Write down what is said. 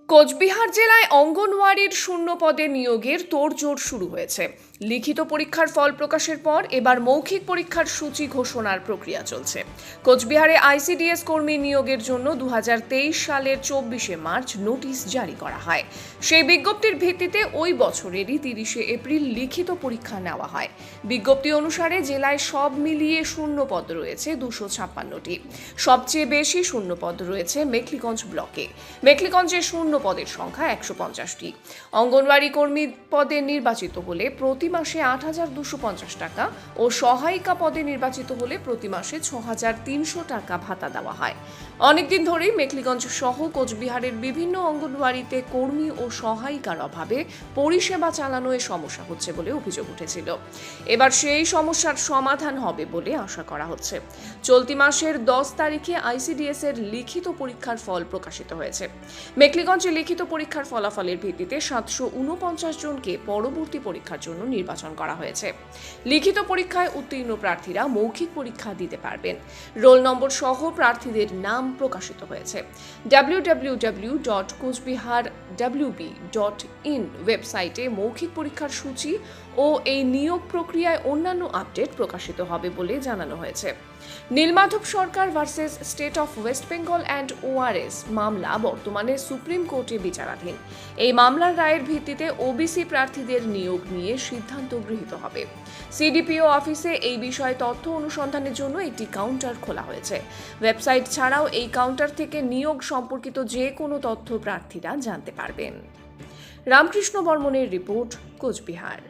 কোচবিহার জেলায় অঙ্গনওয়াড়ির শূন্য পদে নিয়োগের তোড়জোড় শুরু হয়েছে। লিখিত পরীক্ষার ফল প্রকাশের পর এবার মৌখিক পরীক্ষার সূচি ঘোষণার প্রক্রিয়া চলছে। কোচবিহারে আইসিডিএস কর্মী নিয়োগের জন্য 2023 সালের 24শে মার্চ নোটিশ জারি করা হয়। সেই বিজ্ঞপ্তির ভিত্তিতে ওই বছরেরই 30শে এপ্রিল লিখিত পরীক্ষা নেওয়া হয়। বিজ্ঞপ্তি অনুসারে জেলায় সব মিলিয়ে শূন্য পদ রয়েছে 256টি। সবচেয়ে বেশি শূন্য পদ রয়েছে মেখলিগঞ্জ ব্লকে। মেখলিগঞ্জে শূন্য পদের সংখ্যা 150টি। অঙ্গনওয়াড়ি কর্মী পদে নির্বাচিত হলে প্রতি মাসে 8,250 টাকা ও সহায়িকা পদে নির্বাচিত হলে প্রতি মাসে 6,300 টাকা ভাতা দেওয়া হয়। অনেকদিন ধরেই মেখলিগঞ্জ সহ কোচবিহারের বিভিন্ন অঙ্গনওয়াড়িতে কর্মী ও সহায়িকার অভাবে পরিষেবা চালানোয় সমস্যা হচ্ছে বলে অভিযোগ উঠেছিল। এবার সেই সমস্যার সমাধান হবে বলে আশা করা হচ্ছে। চলতি মাসের 10 তারিখে আইসিডিএস এর লিখিত পরীক্ষার ফল প্রকাশিত হয়েছে। মেখলিগঞ্জে লিখিত পরীক্ষার ফলাফলের ভিত্তিতে 749 জনকে পরবর্তী পরীক্ষার জন্য নির্বাচন করা হয়েছে। লিখিত পরীক্ষায় উত্তীর্ণ প্রার্থীরা মৌখিক পরীক্ষা দিতে পারবেন। রোল নম্বর সহ প্রার্থীদের নাম প্রকাশিত হয়েছে। www.coachbiharwb.in ওয়েবসাইটে মৌখিক পরীক্ষার সূচি ও এই নিয়োগ প্রক্রিয়ায় অন্যান্য আপডেট প্রকাশিত হবে বলে জানানো হয়েছে। Nilmadhab Sarkar versus State of West Bengal and ORS মামলা বর্তমানে সুপ্রিম কোর্টে বিচারাধীন। এই মামলার রায়ের ভিত্তিতে ওবিসি প্রার্থীদের নিয়োগ নিয়ে সিদ্ধান্ত গৃহীত হবে। সিডিপিও অফিসে এই বিষয়ে তথ্য অনুসন্ধানের জন্য একটি কাউন্টার খোলা হয়েছে। ওয়েবসাইট ছাড়াও এই কাউন্টার থেকে নিয়োগ সম্পর্কিত যে কোনো তথ্য প্রার্থীরা জানতে পারবেন। রামকৃষ্ণ বর্মনের রিপোর্ট, কোচবিহার।